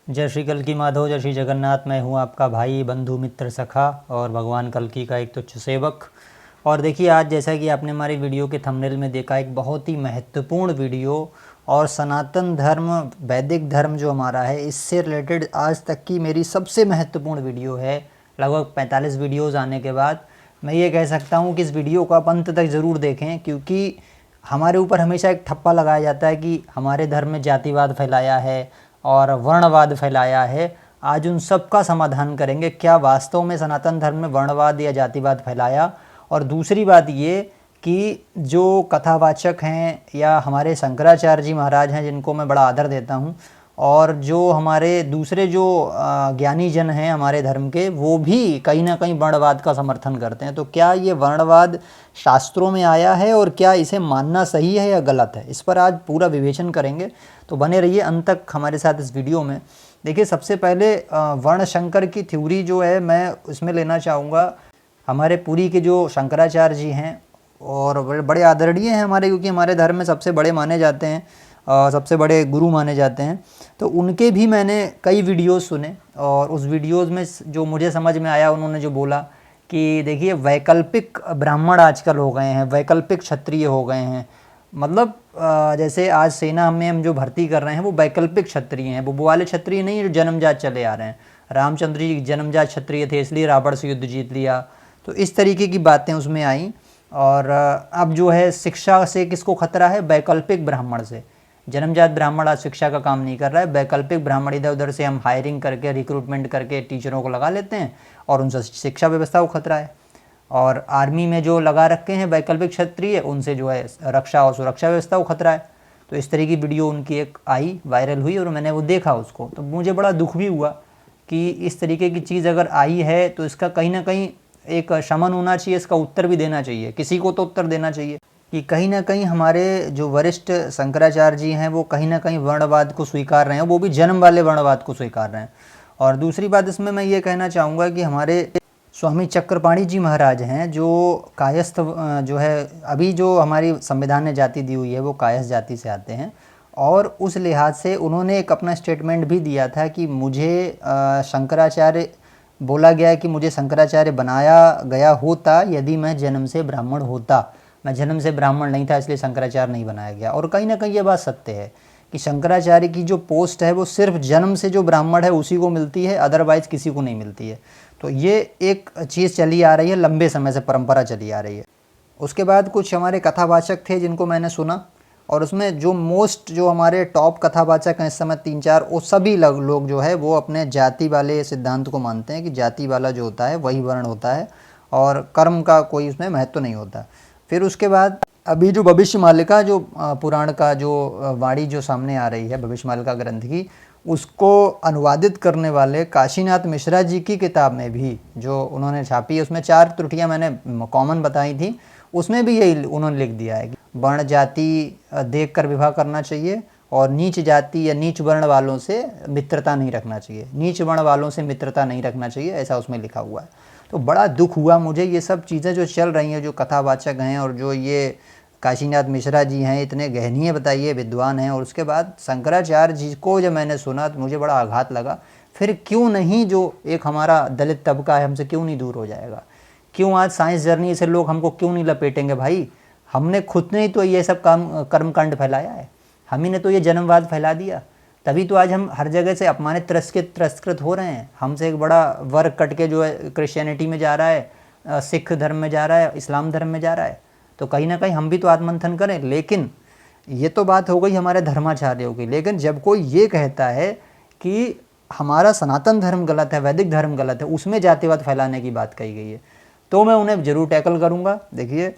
जय श्री कल्की माधव, जय श्री जगन्नाथ। मैं हूँ आपका भाई, बंधु, मित्र, सखा और भगवान कल्की का एक तुच्छ सेवक। और देखिए, आज जैसा कि आपने हमारी वीडियो के थंबनेल में देखा, एक बहुत ही महत्वपूर्ण वीडियो और सनातन धर्म, वैदिक धर्म जो हमारा है, इससे रिलेटेड आज तक की मेरी सबसे महत्वपूर्ण वीडियो है। लगभग 45 वीडियोज़ आने के बाद मैं ये कह सकता हूँ कि इस वीडियो को आप अंत तक ज़रूर देखें, क्योंकि हमारे ऊपर हमेशा एक ठप्पा लगाया जाता है कि हमारे धर्म में जातिवाद फैलाया है और वर्णवाद फैलाया है। आज उन सब का समाधान करेंगे, क्या वास्तव में सनातन धर्म में वर्णवाद या जातिवाद फैलाया। और दूसरी बात ये कि जो कथावाचक हैं या हमारे शंकराचार्य जी महाराज हैं, जिनको मैं बड़ा आदर देता हूँ, और जो हमारे दूसरे जो ज्ञानी जन हैं हमारे धर्म के, वो भी कहीं ना कहीं वर्णवाद का समर्थन करते हैं। तो क्या ये वर्णवाद शास्त्रों में आया है और क्या इसे मानना सही है या गलत है, इस पर आज पूरा विवेचन करेंगे। तो बने रहिए अंत तक हमारे साथ इस वीडियो में। देखिए, सबसे पहले वर्ण शंकर की थ्योरी जो है, मैं उसमें लेना चाहूँगा हमारे पुरी के जो शंकराचार्य जी हैं, और बड़े आदरणीय हैं हमारे, क्योंकि हमारे धर्म में सबसे बड़े माने जाते हैं, सबसे बड़े गुरु माने जाते हैं। तो उनके भी मैंने कई वीडियोस सुने, और उस वीडियोस में जो मुझे समझ में आया, उन्होंने जो बोला कि देखिए, वैकल्पिक ब्राह्मण आजकल हो गए हैं, वैकल्पिक क्षत्रिय हो गए हैं। मतलब जैसे आज सेना में हम जो भर्ती कर रहे हैं, वो वैकल्पिक क्षत्रिय हैं, वो वाले क्षत्रिय नहीं जो जन्मजात चले आ रहे हैं। रामचंद्र जी जन्मजात क्षत्रिय थे, इसलिए रावण से युद्ध जीत लिया। तो इस तरीके की बातें उसमें आई। और अब जो है, शिक्षा से किसको खतरा है? वैकल्पिक ब्राह्मण से। जन्मजात ब्राह्मण आज शिक्षा का काम नहीं कर रहा है, वैकल्पिक ब्राह्मण इधर उधर से हम हायरिंग करके, रिक्रूटमेंट करके टीचरों को लगा लेते हैं, और उनसे शिक्षा व्यवस्था को खतरा है। और आर्मी में जो लगा रखे हैं वैकल्पिक क्षत्रिय, उनसे जो है रक्षा और सुरक्षा व्यवस्था को खतरा है। तो इस तरह की वीडियो उनकी एक आई, वायरल हुई, और मैंने वो देखा उसको, तो मुझे बड़ा दुख भी हुआ कि इस तरीके की चीज़ अगर आई है तो इसका कहीं ना कहीं एक शमन होना चाहिए, इसका उत्तर भी देना चाहिए, किसी को तो उत्तर देना चाहिए कि कहीं ना कहीं हमारे जो वरिष्ठ शंकराचार्य जी हैं, वो कहीं ना कहीं वर्णवाद को स्वीकार रहे हैं, वो भी जन्म वाले वर्णवाद को स्वीकार रहे हैं। और दूसरी बात इसमें मैं ये कहना चाहूँगा कि हमारे स्वामी चक्रपाणी जी महाराज हैं, जो कायस्थ जो है, अभी जो हमारी संविधान ने जाति दी हुई है, वो कायस्थ जाति से आते हैं। और उस लिहाज से उन्होंने एक अपना स्टेटमेंट भी दिया था कि मुझे शंकराचार्य बोला गया है कि मुझे शंकराचार्य बनाया गया होता यदि मैं जन्म से ब्राह्मण होता। मैं जन्म से ब्राह्मण नहीं था, इसलिए शंकराचार्य नहीं बनाया गया। और कहीं ना कहीं ये बात सत्य है कि शंकराचार्य की जो पोस्ट है, वो सिर्फ जन्म से जो ब्राह्मण है उसी को मिलती है, अदरवाइज़ किसी को नहीं मिलती है। तो ये एक चीज़ चली आ रही है, लंबे समय से परंपरा चली आ रही है। उसके बाद कुछ हमारे कथावाचक थे जिनको मैंने सुना, और उसमें जो मोस्ट जो हमारे टॉप कथावाचक हैं इस समय 3-4, वो सभी लोग जो है वो अपने जाति वाले सिद्धांत को मानते हैं कि जाति वाला जो होता है वही वर्ण होता है, और कर्म का कोई उसमें महत्व नहीं होता। फिर उसके बाद अभी जो भविष्य मालिका, जो पुराण का जो वाणी जो सामने आ रही है भविष्य मालिका ग्रंथ की, उसको अनुवादित करने वाले काशीनाथ मिश्रा जी की किताब में भी जो उन्होंने छापी है, उसमें 4 त्रुटियां मैंने कॉमन बताई थी। उसमें भी यही उन्होंने लिख दिया है कि वर्ण जाति देख कर विवाह करना चाहिए, और नीच जाति या नीच वर्ण वालों से मित्रता नहीं रखना चाहिए, नीच वर्ण वालों से मित्रता नहीं रखना चाहिए, ऐसा उसमें लिखा हुआ है। तो बड़ा दुख हुआ मुझे, ये सब चीज़ें जो चल रही हैं, जो कथावाचक हैं और जो ये काशीनाथ मिश्रा जी हैं, इतने गहनीय बताइए विद्वान हैं, और उसके बाद शंकराचार्य जी को जब मैंने सुना तो मुझे बड़ा आघात लगा। फिर क्यों नहीं जो एक हमारा दलित तबका है, हमसे क्यों नहीं दूर हो जाएगा? क्यों आज साइंस जर्नी से लोग हमको क्यों नहीं लपेटेंगे? भाई, हमने खुद ने ही तो ये सब कर्मकांड फैलाया है, हम ही ने तो ये जन्मवाद फैला दिया, तभी तो आज हम हर जगह से अपमानित, तिरस्कृत हो रहे हैं। हमसे एक बड़ा वर्ग कट के जो है क्रिश्चियनिटी में जा रहा है, सिख धर्म में जा रहा है, इस्लाम धर्म में जा रहा है। तो कहीं ना कहीं हम भी तो आत्मंथन करें। लेकिन ये तो बात हो गई हमारे धर्माचार्यों की, लेकिन जब कोई ये कहता है कि हमारा सनातन धर्म गलत है, वैदिक धर्म गलत है, उसमें जातिवाद फैलाने की बात कही गई है, तो मैं उन्हें ज़रूर टैकल करूँगा। देखिए,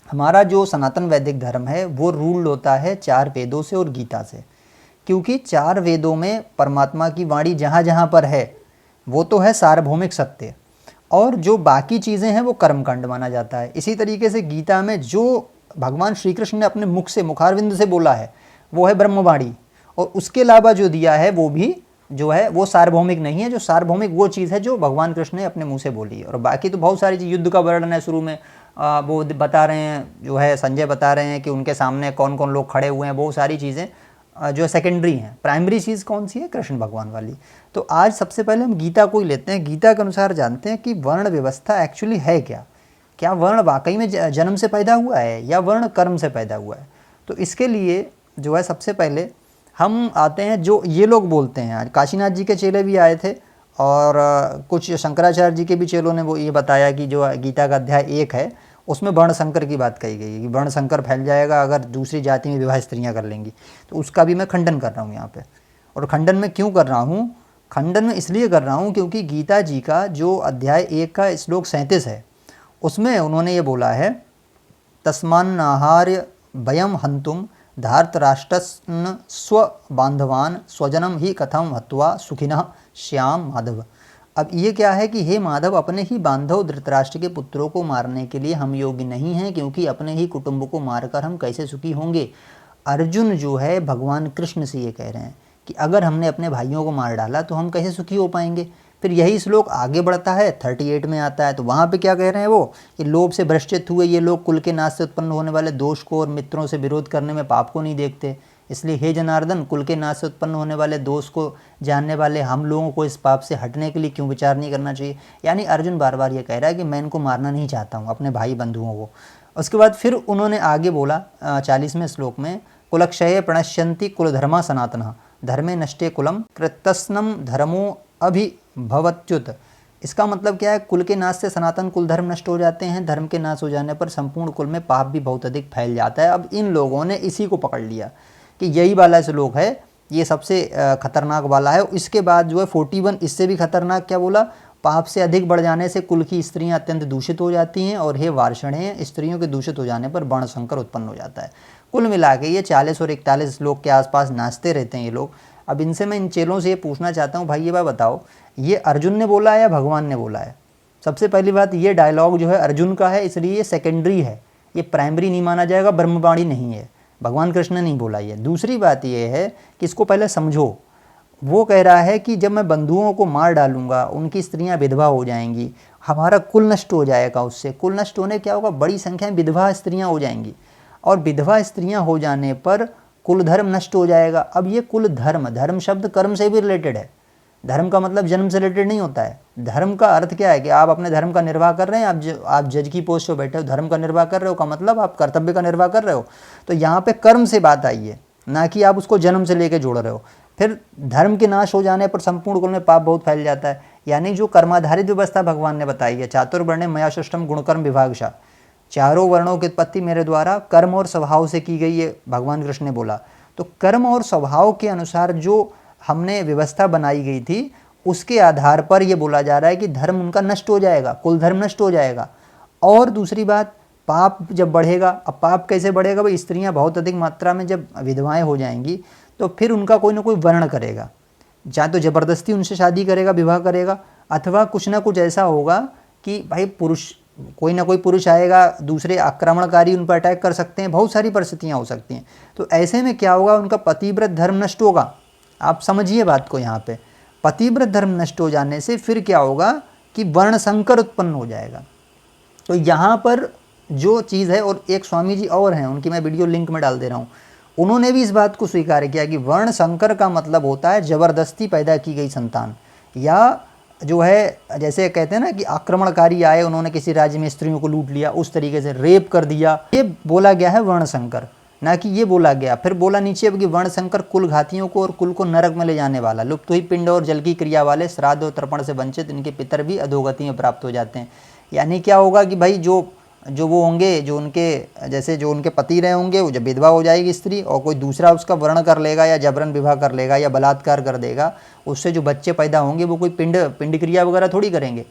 हमारा जो सनातन वैदिक धर्म है वो रूल्ड होता है 4 वेदों से और गीता से, क्योंकि 4 वेदों में परमात्मा की वाणी जहाँ जहाँ पर है वो तो है सार्वभौमिक सत्य, और जो बाकी चीज़ें हैं वो कर्मकांड माना जाता है। इसी तरीके से गीता में जो भगवान श्री कृष्ण ने अपने मुख से, मुखारविंद से बोला है, वो है ब्रह्मवाणी, और उसके अलावा जो दिया है वो भी जो है वो सार्वभौमिक नहीं है। जो सार्वभौमिक वो चीज़ है जो भगवान कृष्ण ने अपने मुंह से बोली है, और बाकी तो बहुत सारी चीज़, युद्ध का वर्णन है शुरू में, वो बता रहे हैं, जो है संजय बता रहे हैं कि उनके सामने कौन कौन लोग खड़े हुए हैं, बहुत सारी चीज़ें जो सेकेंडरी हैं, प्राइमरी चीज़ कौन सी है? कृष्ण भगवान वाली। तो आज सबसे पहले हम गीता को ही लेते हैं। गीता के अनुसार जानते हैं कि वर्ण व्यवस्था एक्चुअली है क्या। क्या वर्ण वाकई में जन्म से पैदा हुआ है या वर्ण कर्म से पैदा हुआ है? तो इसके लिए जो है सबसे पहले हम आते हैं, जो ये लोग बोलते हैं, आज काशीनाथ जी के चेले भी आए थे और कुछ शंकराचार्य जी के भी चेलों ने वो ये बताया कि जो गीता का अध्याय 1 है उसमें वर्ण संकर की बात कही गई है कि वर्ण संकर फैल जाएगा अगर दूसरी जाति में विवाह स्त्रियां कर लेंगी। तो उसका भी मैं खंडन कर रहा हूँ यहाँ पे। और खंडन में क्यों कर रहा हूँ? खंडन में इसलिए कर रहा हूँ क्योंकि गीता जी का जो अध्याय 1 का श्लोक 37 है उसमें उन्होंने ये बोला है, तस्मान्नाहार्य वयम हंतुम धार्तराष्ट्रन् स्व बांधवान स्वजनम ही कथम हत्वा सुखिनः श्याम माधव। अब ये क्या है कि हे माधव, अपने ही बांधव धृतराष्ट्र के पुत्रों को मारने के लिए हम योग्य नहीं हैं, क्योंकि अपने ही कुटुंब को मारकर हम कैसे सुखी होंगे। अर्जुन जो है भगवान कृष्ण से ये कह रहे हैं कि अगर हमने अपने भाइयों को मार डाला तो हम कैसे सुखी हो पाएंगे। फिर यही श्लोक आगे बढ़ता है, 38 में आता है। तो वहाँ पे क्या कह रहे हैं वो कि लोभ से भ्रष्टित हुए ये लोग कुल के नाश से उत्पन्न होने वाले दोष को और मित्रों से विरोध करने में पाप को नहीं देखते। इसलिए हे जनार्दन, कुल के नाश से उत्पन्न होने वाले दोष को जानने वाले हम लोगों को इस पाप से हटने के लिए क्यों विचार नहीं करना चाहिए। यानी अर्जुन बार बार ये कह रहा है कि मैं इनको मारना नहीं चाहता हूँ, अपने भाई बंधुओं को। उसके बाद फिर उन्होंने आगे बोला 40वें श्लोक में, कुलक्षये प्रणश्यन्ति कुलधर्मा सनातनः धर्मे नष्टे कुलम कृतस्नम धर्मो अभिभवत्युत। इसका मतलब क्या है? कुल के नाश से सनातन कुल धर्म नष्ट हो जाते हैं, धर्म के नाश हो जाने पर संपूर्ण कुल में पाप भी बहुत अधिक फैल जाता है। अब इन लोगों ने इसी को पकड़ लिया कि यही वाला श्लोक है, ये सबसे खतरनाक वाला है। इसके बाद जो है 41 इससे भी खतरनाक क्या बोला, पाप से अधिक बढ़ जाने से कुल की स्त्रियां अत्यंत दूषित हो जाती हैं और हे वार्षणे, स्त्रियों के दूषित हो जाने पर वर्ण संकर उत्पन्न हो जाता है। कुल मिला के ये 40 और 41 श्लोक के आसपास नाचते रहते हैं ये लोग। अब इनसे मैं इन चेलों से ये पूछना चाहता हूँ, भाई ये बात बताओ, ये अर्जुन ने बोला है या भगवान ने बोला है? सबसे पहली बात, ये डायलॉग जो है अर्जुन का है, इसलिए ये सेकेंडरी है, ये प्राइमरी नहीं माना जाएगा, ब्रह्मवाणी नहीं है, भगवान कृष्ण ने नहीं बोला ये। दूसरी बात ये है कि इसको पहले समझो। वो कह रहा है कि जब मैं बंधुओं को मार डालूंगा, उनकी स्त्रियां विधवा हो जाएंगी, हमारा कुल नष्ट हो जाएगा। उससे कुल नष्ट होने क्या होगा, बड़ी संख्या में विधवा स्त्रियां हो जाएंगी और विधवा स्त्रियां हो जाने पर कुल धर्म नष्ट हो जाएगा। अब ये कुल धर्म, धर्म शब्द कर्म से भी रिलेटेड है। धर्म का मतलब जन्म से रिलेटेड नहीं होता है। धर्म का अर्थ क्या है कि आप अपने धर्म का निर्वाह कर रहे हैं, आप जज की पोस्ट पे बैठे हो, धर्म का निर्वाह कर रहे हो का मतलब आप कर्तव्य का निर्वाह कर रहे हो। तो यहाँ पे कर्म से बात आई है, ना कि आप उसको जन्म से लेके जोड़ रहे हो। फिर धर्म के नाश हो जाने पर संपूर्ण कुल में पाप बहुत फैल जाता है। यानी जो कर्माधारित व्यवस्था भगवान ने बताई है, चातुर्वर्ण्य मया सृष्टम गुणकर्म विभागशः, चारों वर्णों की उत्पत्ति मेरे द्वारा कर्म और स्वभाव से की गई है, भगवान कृष्ण ने बोला। तो कर्म और स्वभाव के अनुसार जो हमने व्यवस्था बनाई गई थी, उसके आधार पर यह बोला जा रहा है कि धर्म उनका नष्ट हो जाएगा, कुल धर्म नष्ट हो जाएगा। और दूसरी बात, पाप जब बढ़ेगा, अब पाप कैसे बढ़ेगा भाई, स्त्रियां बहुत अधिक मात्रा में जब विधवाएं हो जाएंगी तो फिर उनका कोई ना कोई वर्ण करेगा, चाहे तो ज़बरदस्ती उनसे शादी करेगा, विवाह करेगा, अथवा कुछ ना कुछ ऐसा होगा कि भाई पुरुष, कोई ना कोई पुरुष आएगा, दूसरे आक्रमणकारी उन पर अटैक कर सकते हैं, बहुत सारी परिस्थितियां हो सकती हैं। तो ऐसे में क्या होगा, उनका पतिव्रत धर्म नष्ट होगा। आप समझिए बात को, यहाँ पे पतिव्रत धर्म नष्ट हो जाने से फिर क्या होगा कि वर्ण संकर उत्पन्न हो जाएगा। तो यहाँ पर जो चीज़ है, और एक स्वामी जी और हैं, उनकी मैं वीडियो लिंक में डाल दे रहा हूँ, उन्होंने भी इस बात को स्वीकार किया कि वर्ण संकर का मतलब होता है ज़बरदस्ती पैदा की गई संतान, या जो है जैसे कहते हैं ना कि आक्रमणकारी आए, उन्होंने किसी राज्य में स्त्रियों को लूट लिया, उस तरीके से रेप कर दिया, ये बोला गया है वर्ण संकर, ना कि ये बोला गया। फिर बोला नीचे अब कि वर्ण संकर कुल घातियों को और कुल को नरक में ले जाने वाला, लुप्त हुई पिंड और जल की क्रिया वाले, श्राद्ध और तर्पण से वंचित इनके पितर भी अधोगति में प्राप्त हो जाते हैं। यानी क्या होगा कि भाई जो वो होंगे, जो उनके जैसे जो उनके पति रहे होंगे, वो जब विधवा हो जाएगी स्त्री और कोई दूसरा उसका वर्ण कर लेगा या जबरन विवाह कर लेगा या बलात्कार कर देगा, उससे जो बच्चे पैदा होंगे वो कोई पिंड क्रिया वगैरह थोड़ी करेंगे।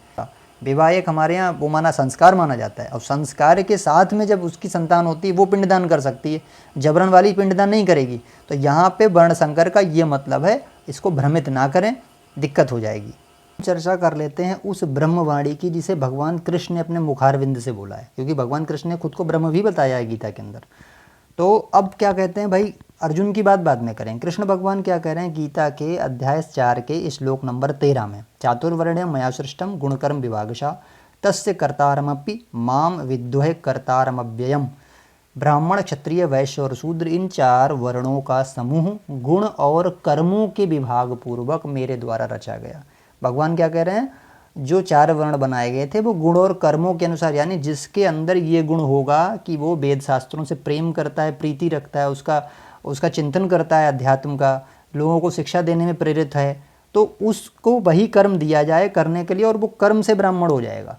विवाह एक हमारे यहाँ वो माना संस्कार माना जाता है, और संस्कार के साथ में जब उसकी संतान होती है वो पिंडदान कर सकती है, जबरन वाली पिंडदान नहीं करेगी। तो यहाँ पे वर्ण संकर का ये मतलब है, इसको भ्रमित ना करें, दिक्कत हो जाएगी। चर्चा कर लेते हैं उस ब्रह्मवाणी की जिसे भगवान कृष्ण ने अपने मुखारविंद से बोला है, क्योंकि भगवान कृष्ण ने खुद को ब्रह्म भी बताया है गीता के अंदर। तो अब क्या कहते हैं भाई, अर्जुन की बात बाद में करें, कृष्ण भगवान क्या कह रहे हैं गीता के अध्याय 4 के श्लोक नंबर 13 में, चातुर्वर्ण्य मया सृष्टम गुणकर्म विभागशः तस्य कर्तारमपि माम विद्वहे कर्तारमव्ययम। ब्राह्मण, क्षत्रिय, वैश्य और शूद्र, इन 4 वर्णों का समूह गुण और कर्मों के विभाग पूर्वक मेरे द्वारा रचा गया। भगवान क्या कह रहे हैं, जो 4 वर्ण बनाए गए थे वो गुण और कर्मों के अनुसार, यानी जिसके अंदर ये गुण होगा कि वो वेद शास्त्रों से प्रेम करता है, प्रीति रखता है, उसका चिंतन करता है, अध्यात्म का, लोगों को शिक्षा देने में प्रेरित है, तो उसको वही कर्म दिया जाए करने के लिए, और वो कर्म से ब्राह्मण हो जाएगा।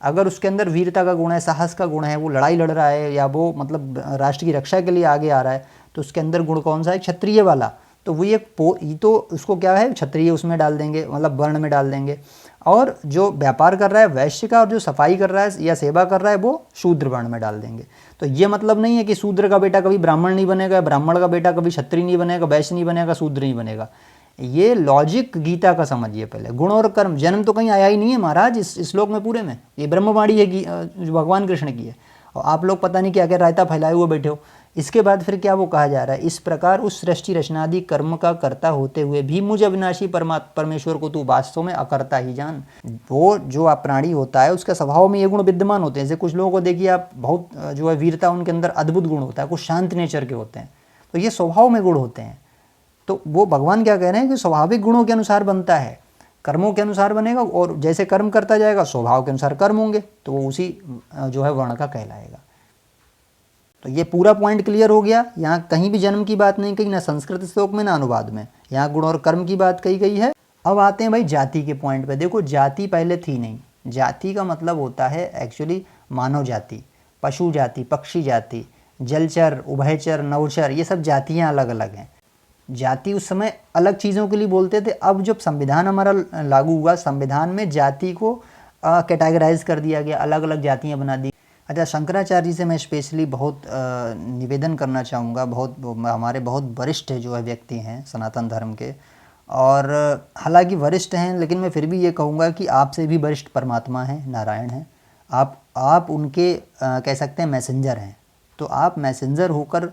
अगर उसके अंदर वीरता का गुण है, साहस का गुण है, वो लड़ाई लड़ रहा है, या वो मतलब राष्ट्र की रक्षा के लिए आगे आ रहा है, तो उसके अंदर गुण कौन सा है, क्षत्रिय वाला, तो वो ये तो उसको क्या है, क्षत्रिय उसमें डाल देंगे, मतलब वर्ण में डाल देंगे। और जो व्यापार कर रहा है वैश्य का, और जो सफाई कर रहा है या सेवा कर रहा है वो शूद्र वर्ण में डाल देंगे। तो ये मतलब नहीं है कि शूद्र का बेटा कभी ब्राह्मण नहीं बनेगा, ब्राह्मण का बेटा कभी क्षत्रिय नहीं बनेगा, वैश्य नहीं बनेगा, शूद्र नहीं बनेगा। ये लॉजिक गीता का समझिए पहले। गुण और कर्म, जन्म तो कहीं आया ही नहीं है महाराज इस श्लोक में पूरे में, ये ब्रह्मवाणी है जो भगवान कृष्ण की है, और आप लोग पता नहीं क्या क्या रायता फैलाए हुए बैठे हो। इसके बाद फिर क्या वो कहा जा रहा है, इस प्रकार उस सृष्टि रचनादि कर्म का कर्ता होते हुए भी मुझ अविनाशी परमेश्वर को तू वास्तव में अकर्ता ही जान। वो जो प्राणी होता है उसके स्वभाव में ये गुण विद्यमान होते हैं। जैसे कुछ लोगों को देखिए आप, बहुत जो है वीरता, उनके अंदर अद्भुत गुण होता है, कुछ शांत नेचर के होते हैं, तो ये स्वभाव में गुण होते हैं। तो वो भगवान क्या कह रहे हैं कि स्वाभाविक गुणों के अनुसार बनता है, कर्मों के अनुसार बनेगा, और जैसे कर्म करता जाएगा स्वभाव के अनुसार कर्म होंगे, तो वो उसी जो है वर्ण का कहलाएगा। तो ये पूरा पॉइंट क्लियर हो गया। यहाँ कहीं भी जन्म की बात नहीं कही, ना संस्कृत श्लोक में ना अनुवाद में, यहाँ गुण और कर्म की बात कही गई है। अब आते हैं भाई जाति के पॉइंट पे। देखो जाति पहले थी नहीं, जाति का मतलब होता है एक्चुअली मानव जाति, पशु जाति, पक्षी जाति, जलचर, उभयचर, नवचर, ये सब जातियाँ अलग अलग हैं। जाति उस समय अलग चीज़ों के लिए बोलते थे। अब जब संविधान हमारा लागू हुआ, संविधान में जाति को कैटेगराइज कर दिया गया, अलग अलग जातियाँ बना दी। अच्छा, शंकराचार्य जी से मैं स्पेशली बहुत निवेदन करना चाहूँगा, हमारे बहुत वरिष्ठ जो है व्यक्ति हैं सनातन धर्म के, और हालांकि वरिष्ठ हैं, लेकिन मैं फिर भी ये कहूँगा कि आपसे भी वरिष्ठ परमात्मा हैं, नारायण हैं। आप उनके कह सकते हैं मैसेंजर हैं। तो आप मैसेंजर होकर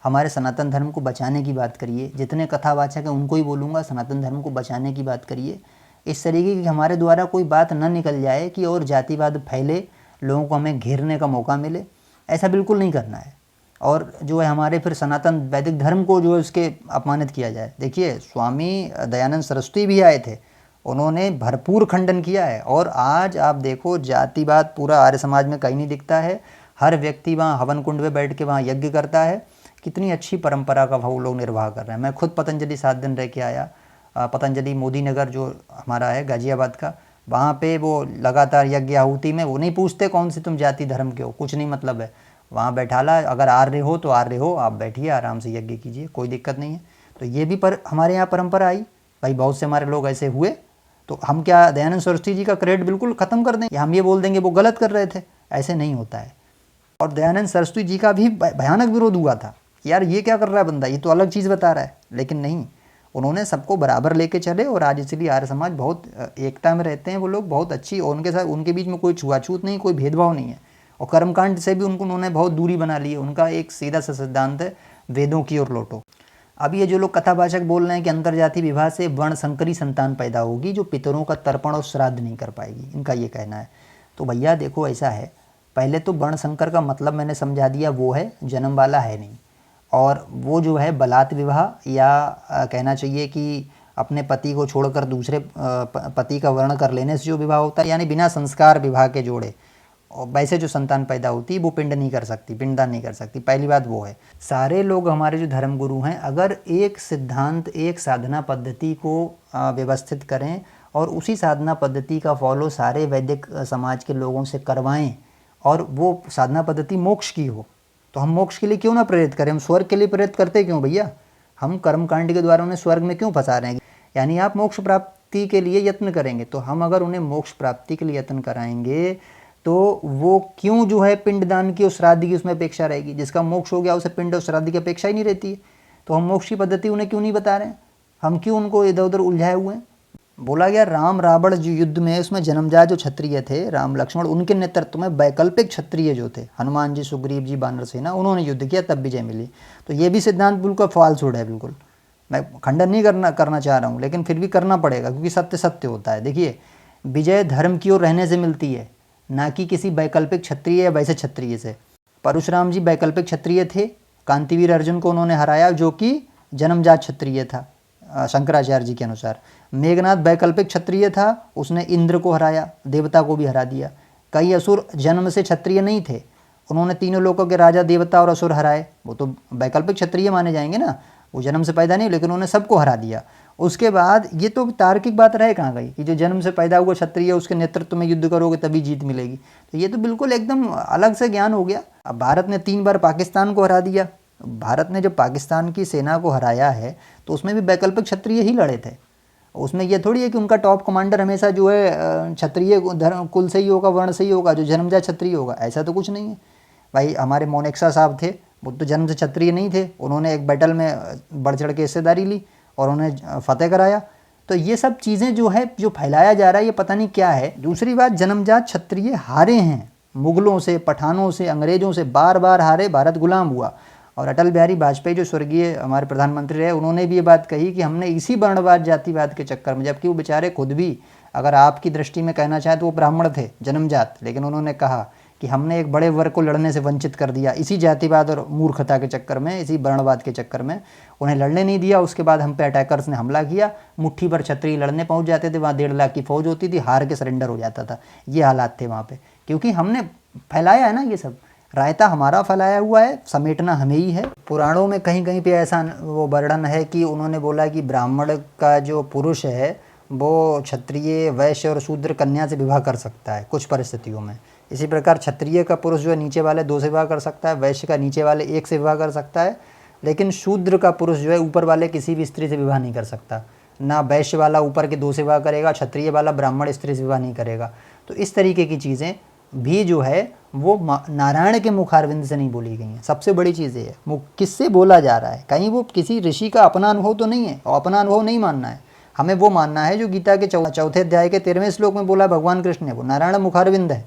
हमारे सनातन धर्म को बचाने की बात करिए। जितने कथावाचक हैं उनको ही बोलूँगा, सनातन धर्म को बचाने की बात करिए। इस तरीके की हमारे द्वारा कोई बात न निकल जाए कि और जातिवाद फैले, लोगों को हमें घेरने का मौका मिले, ऐसा बिल्कुल नहीं करना है। और जो है हमारे फिर सनातन वैदिक धर्म को जो है उसके अपमानित किया जाए। देखिए स्वामी दयानंद सरस्वती भी आए थे, उन्होंने भरपूर खंडन किया है। और आज आप देखो जातिवाद पूरा आर्य समाज में कहीं नहीं दिखता है। हर व्यक्ति वहाँ हवन कुंड में बैठ के वहाँ यज्ञ करता है। कितनी अच्छी परंपरा का वो लोग निर्वाह कर रहे हैं। मैं खुद पतंजलि 7 दिन रह के आया। पतंजलि मोदी नगर जो हमारा है गाजियाबाद का, वहाँ पे वो लगातार यज्ञ आहुति में वो नहीं पूछते कौन सी तुम जाति धर्म के हो, कुछ नहीं मतलब है। वहाँ बैठाला, अगर आर्य हो तो आर्य हो, आप बैठिए आराम से यज्ञ कीजिए, कोई दिक्कत नहीं है। तो ये भी हमारे यहाँ परंपरा आई भाई, बहुत से हमारे लोग ऐसे हुए। तो हम क्या दयानंद सरस्वती जी का क्रेडिट बिल्कुल ख़त्म कर दें, या हम ये बोल देंगे वो गलत कर रहे थे? ऐसे नहीं होता है। और दयानंद सरस्वती जी का भी भयानक विरोध हुआ था, यार ये क्या कर रहा है बंदा, ये तो अलग चीज़ बता रहा है। लेकिन नहीं, उन्होंने सबको बराबर लेके चले, और आज इसलिए आर्य समाज बहुत एकता में रहते हैं। वो लोग बहुत अच्छी, और उनके साथ उनके बीच में कोई छुआछूत नहीं, कोई भेदभाव नहीं है। और कर्मकांड से भी उन्होंने बहुत दूरी बना ली है। उनका एक सीधा सा सिद्धांत है, वेदों की ओर लौटो। अब ये जो लोग कथावाचक बोल रहे हैं कि अंतर्जातीय विवाह से वर्ण संकरी संतान पैदा होगी जो पितरों का तर्पण और श्राद्ध नहीं कर पाएगी, इनका ये कहना है। तो भैया देखो ऐसा है, पहले तो वर्ण संकर का मतलब मैंने समझा दिया, वो है जन्म वाला है नहीं। और वो जो है बलात् विवाह, या कहना चाहिए कि अपने पति को छोड़कर दूसरे पति का वर्ण कर लेने से जो विवाह होता है, यानी बिना संस्कार विवाह के जोड़े, और वैसे जो संतान पैदा होती है वो पिंड नहीं कर सकती, पिंडदान नहीं कर सकती। पहली बात वो है। सारे लोग हमारे जो धर्मगुरु हैं, अगर एक सिद्धांत, एक साधना पद्धति को व्यवस्थित करें और उसी साधना पद्धति का फॉलो सारे वैदिक समाज के लोगों से करवाएं, और वो साधना पद्धति मोक्ष की हो, तो हम मोक्ष के लिए क्यों ना प्रेरित करें? हम स्वर्ग के लिए प्रेरित करते क्यों भैया? हम कर्मकांड के द्वारा उन्हें स्वर्ग में क्यों फंसा रहे हैं? यानी आप मोक्ष प्राप्ति के लिए यत्न करेंगे, तो हम अगर उन्हें मोक्ष प्राप्ति के लिए यत्न कराएंगे तो वो क्यों जो है पिंडदान की और श्राद्ध की उसमें अपेक्षा रहेगी? जिसका मोक्ष हो गया उसे पिंड और श्राद्ध की अपेक्षा ही नहीं रहती है। तो हम मोक्ष की पद्धति उन्हें क्यों नहीं बता रहे हैं? हम क्यों उनको इधर उधर उलझाए हुए हैं? बोला गया राम रावण जो युद्ध में उसमें जन्मजात जो क्षत्रिय थे, राम लक्ष्मण, उनके नेतृत्व में वैकल्पिक क्षत्रिय जो थे, हनुमान जी, सुग्रीव जी, वानर सेना, उन्होंने युद्ध किया, तब विजय मिली। तो ये भी सिद्धांत बिल्कुल फॉल्सहुड है। बिल्कुल मैं खंडन नहीं करना चाह रहा हूँ, लेकिन फिर भी करना पड़ेगा, क्योंकि सत्य सत्य होता है। देखिए विजय धर्म की ओर रहने से मिलती है, ना कि किसी वैकल्पिक क्षत्रिय या वैसे क्षत्रिय से। परशुराम जी वैकल्पिक क्षत्रिय थे, कांतिवीर अर्जुन को उन्होंने हराया जो कि जन्मजात क्षत्रिय था शंकराचार्य जी के अनुसार। मेघनाद वैकल्पिक क्षत्रिय था, उसने इंद्र को हराया, देवता को भी हरा दिया। कई असुर जन्म से क्षत्रिय नहीं थे, उन्होंने तीनों लोकों के राजा देवता और असुर हराए, वो तो वैकल्पिक क्षत्रिय माने जाएंगे ना, वो जन्म से पैदा नहीं, लेकिन उन्होंने सबको हरा दिया। उसके बाद ये तो तार्किक बात रहे कहाँ गई कि जो जन्म से पैदा हुआ क्षत्रिय उसके नेतृत्व में युद्ध करोगे तभी जीत मिलेगी, तो ये तो बिल्कुल एकदम अलग से ज्ञान हो गया। अब भारत ने 3 बार पाकिस्तान को हरा दिया। भारत ने जब पाकिस्तान की सेना को हराया है तो उसमें भी वैकल्पिक क्षत्रिय ही लड़े थे। उसमें ये थोड़ी है कि उनका टॉप कमांडर हमेशा जो है क्षत्रिय धर्म कुल से ही होगा, वर्ण से ही होगा, जो जन्मजात क्षत्रिय होगा, ऐसा तो कुछ नहीं है भाई। हमारे मोनेक्सा साहब थे, वो तो जन्म से क्षत्रिय नहीं थे, उन्होंने एक बैटल में बढ़ चढ़ के हिस्सेदारी ली और उन्हें फतेह कराया। तो ये सब चीज़ें जो है जो फैलाया जा रहा है ये पता नहीं क्या है। दूसरी बात, जन्मजात क्षत्रिय हारे हैं मुगलों से, पठानों से, अंग्रेज़ों से, बार बार हारे, भारत गुलाम हुआ। और अटल बिहारी वाजपेयी जो स्वर्गीय हमारे प्रधानमंत्री रहे, उन्होंने भी ये बात कही कि हमने इसी वर्णवाद जातिवाद के चक्कर में, जबकि वो बेचारे खुद भी अगर आपकी दृष्टि में कहना चाहें तो वो ब्राह्मण थे जन्मजात, लेकिन उन्होंने कहा कि हमने एक बड़े वर्ग को लड़ने से वंचित कर दिया इसी जातिवाद और मूर्खता के चक्कर में, इसी वर्णवाद के चक्कर में उन्हें लड़ने नहीं दिया। उसके बाद हम पे अटैकर्स ने हमला किया, मुट्ठी भर क्षत्रिय लड़ने पहुंच जाते थे, वहाँ 1.5 लाख की फौज होती थी, हार के सरेंडर हो जाता था। ये हालात थे वहाँ पे, क्योंकि हमने फैलाया है ना, ये सब रायता हमारा फैलाया हुआ है, समेटना हमें ही है। पुराणों में कहीं कहीं पे ऐसा वो वर्णन है कि उन्होंने बोला कि ब्राह्मण का जो पुरुष है वो क्षत्रिय, वैश्य और शूद्र कन्या से विवाह कर सकता है कुछ परिस्थितियों में। इसी प्रकार क्षत्रिय का पुरुष जो है नीचे वाले 2 से विवाह कर सकता है, वैश्य का नीचे वाले 1 से विवाह कर सकता है, लेकिन शूद्र का पुरुष जो है ऊपर वाले किसी भी स्त्री से विवाह नहीं कर सकता। ना वैश्य वाला ऊपर के 2 से विवाह करेगा, क्षत्रिय वाला ब्राह्मण स्त्री से विवाह नहीं करेगा। तो इस तरीके की चीज़ें भी जो है वो नारायण के मुखारविंद से नहीं बोली गई हैं। सबसे बड़ी चीज़ ये है किससे बोला जा रहा है, कहीं वो किसी ऋषि का अपना अनुभव तो नहीं है, और अपना अनुभव नहीं मानना है, हमें वो मानना है जो गीता के 4थे अध्याय के 13वें श्लोक में बोला भगवान कृष्ण ने, वो नारायण मुखारविंद है,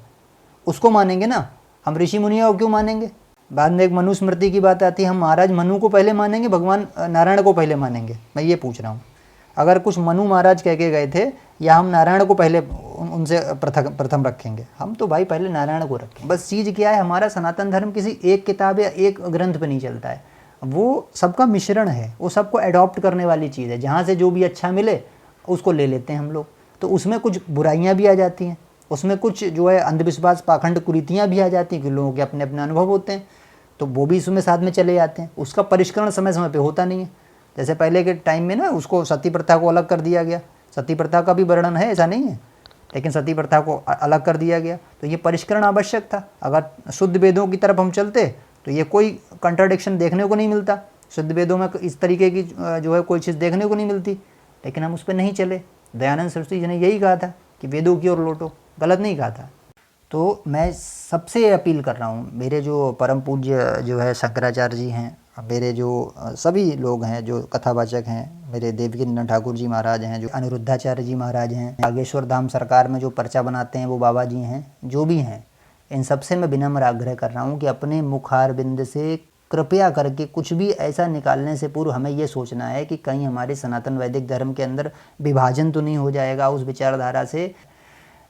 उसको मानेंगे ना। हम ऋषि मुनियों को क्यों मानेंगे? बाद में एक मनुस्मृति की बात आती है, हम महाराज मनु को पहले मानेंगे, भगवान नारायण को पहले मानेंगे? मैं ये पूछ रहा हूँ। अगर कुछ मनु महाराज कह के गए थे, या हम नारायण को पहले उनसे प्रथम रखेंगे? हम तो भाई पहले नारायण को रखें। बस चीज़ क्या है, हमारा सनातन धर्म किसी एक किताब या एक ग्रंथ पे नहीं चलता है, वो सबका मिश्रण है, वो सबको अडॉप्ट करने वाली चीज़ है। जहाँ से जो भी अच्छा मिले उसको ले लेते हैं हम लोग। तो उसमें कुछ बुराइयाँ भी आ जाती हैं, उसमें कुछ जो है अंधविश्वास, पाखंड, कुरीतियाँ भी आ जाती हैं कि लोगों के अपने अपने अनुभव होते हैं, तो वो भी इसमें साथ में चले जाते हैं। उसका परिष्करण समय समय पे होता नहीं है। जैसे पहले के टाइम में ना उसको सती प्रथा को अलग कर दिया गया, सती प्रथा का भी वर्णन है, ऐसा नहीं है, लेकिन सती प्रथा को अलग कर दिया गया। तो ये परिष्करण आवश्यक था। अगर शुद्ध वेदों की तरफ हम चलते तो ये कोई कंट्राडिक्शन देखने को नहीं मिलता, शुद्ध वेदों में इस तरीके की जो है कोई चीज़ देखने को नहीं मिलती, लेकिन हम उस पर नहीं चले। दयानंद सरस्वती जी ने यही कहा था कि वेदों की ओर लौटो, गलत नहीं कहा था। तो मैं सबसे अपील कर रहा हूँ, मेरे जो परम पूज्य जो है शंकराचार्य जी हैं, मेरे जो सभी लोग हैं जो कथावाचक हैं, मेरे देवकीनंदन ठाकुर जी महाराज हैं, जो अनिरुद्धाचार्य जी महाराज हैं, नागेश्वर धाम सरकार में जो पर्चा बनाते हैं वो बाबा जी हैं, जो भी हैं, इन सबसे मैं विनम्र आग्रह कर रहा हूँ कि अपने मुखारबिंद से कृपया करके कुछ भी ऐसा निकालने से पूर्व हमें ये सोचना है कि कहीं हमारे सनातन वैदिक धर्म के अंदर विभाजन तो नहीं हो जाएगा उस विचारधारा से।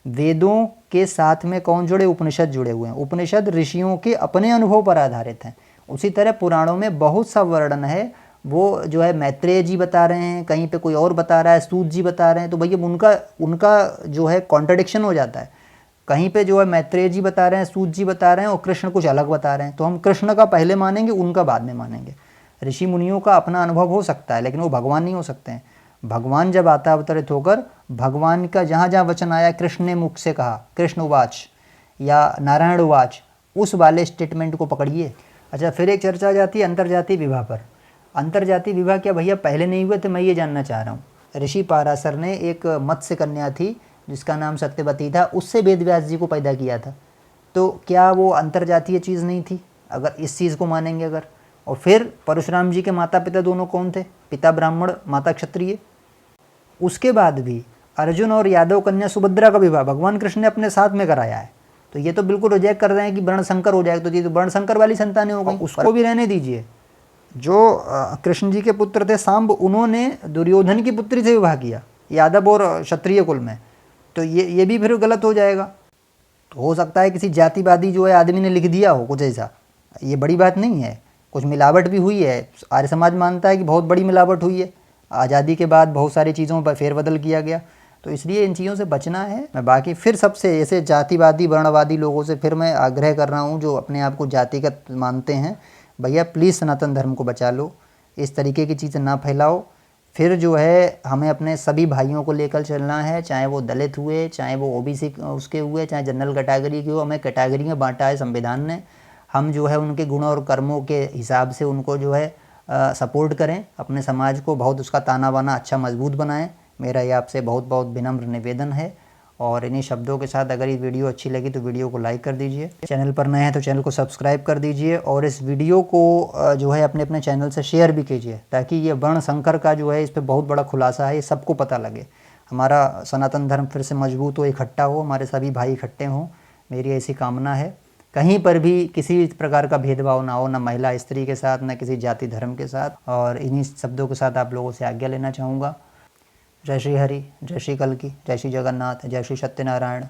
वेदों के साथ में कौन जुड़े? उपनिषद जुड़े हुए हैं। उपनिषद ऋषियों के अपने अनुभव पर आधारित हैं। उसी तरह पुराणों में बहुत सा वर्णन है, वो जो है मैत्रेय जी बता रहे हैं, कहीं पे कोई और बता रहा है, सूत जी बता रहे हैं, तो भैया उनका जो है कॉन्ट्रडिक्शन हो जाता है। कहीं पे जो है मैत्रेय जी बता रहे हैं, सूत जी बता रहे हैं, और कृष्ण कुछ अलग बता रहे हैं, तो हम कृष्ण का पहले मानेंगे, उनका बाद में मानेंगे। ऋषि मुनियों का अपना अनुभव हो सकता है, लेकिन वो भगवान नहीं हो सकते हैं। भगवान जब आता अवतरित होकर, भगवान का जहाँ जहाँ वचन आया, कृष्ण ने मुख से कहा, कृष्ण उवाच या नारायण उवाच, उस वाले स्टेटमेंट को पकड़िए। अच्छा, फिर एक चर्चा जाती है अंतर्जातीय विवाह पर। अंतर्जातीय विवाह क्या भैया पहले नहीं हुए थे? मैं ये जानना चाह रहा हूँ। ऋषि पाराशर ने एक मत्स्य कन्या थी जिसका नाम सत्यवती था, उससे वेद व्यास जी को पैदा किया था, तो क्या वो अंतर्जातीय चीज़ नहीं थी अगर इस चीज़ को मानेंगे अगर? और फिर परशुराम जी के माता पिता दोनों कौन थे? पिता ब्राह्मण, माता क्षत्रिय। उसके बाद भी अर्जुन और यादव कन्या सुभद्रा का विवाह भगवान कृष्ण ने अपने साथ में कराया है, तो ये तो बिल्कुल रिजेक्ट कर रहे हैं कि वर्ण संकर हो जाएगा, तो ये तो वर्ण संकर वाली संतानें हो गई, उसको भी रहने दीजिए। जो कृष्ण जी के पुत्र थे सांब, उन्होंने दुर्योधन की पुत्री से विवाह किया यादव और क्षत्रिय कुल में, तो ये भी फिर गलत हो जाएगा। तो हो सकता है किसी जातिवादी जो है आदमी ने लिख दिया हो कुछ ऐसा, ये बड़ी बात नहीं है। कुछ मिलावट भी हुई है, आर्य समाज मानता है कि बहुत बड़ी मिलावट हुई है, आज़ादी के बाद बहुत सारी चीज़ों पर फेरबदल किया गया, तो इसलिए इन चीज़ों से बचना है। मैं बाकी फिर सबसे ऐसे जातिवादी वर्णवादी लोगों से फिर मैं आग्रह कर रहा हूँ जो अपने आप को जातिगत मानते हैं, भैया प्लीज़ सनातन धर्म को बचा लो, इस तरीके की चीज़ें ना फैलाओ। फिर जो है हमें अपने सभी भाइयों को लेकर चलना है, चाहे वो दलित हुए, चाहे वो ओबीसी उसके हुए, चाहे जनरल कैटेगरी के हो। हमें कैटेगरी में बांटा है संविधान ने, हम जो है उनके गुण और कर्मों के हिसाब से उनको जो है सपोर्ट करें, अपने समाज को बहुत उसका ताना बाना अच्छा मजबूत बनाएं। मेरा ये आपसे बहुत बहुत विनम्र निवेदन है। और इन्हीं शब्दों के साथ अगर ये वीडियो अच्छी लगी तो वीडियो को लाइक कर दीजिए, चैनल पर नए हैं तो चैनल को सब्सक्राइब कर दीजिए, और इस वीडियो को जो है अपने अपने चैनल से शेयर भी कीजिए, ताकि ये वर्ण संकर का जो है इस पर बहुत बड़ा खुलासा है, ये सबको पता लगे, हमारा सनातन धर्म फिर से मजबूत हो, इकट्ठा हो, हमारे सभी भाई इकट्ठे हों, मेरी ऐसी कामना है। कहीं पर भी किसी प्रकार का भेदभाव ना हो, ना महिला स्त्री के साथ, ना किसी जाति धर्म के साथ। और इन्हीं शब्दों के साथ आप लोगों से आज्ञा लेना चाहूँगा। जय श्री हरि, जय श्री कल्की, जय श्री जगन्नाथ, जय श्री सत्यनारायण।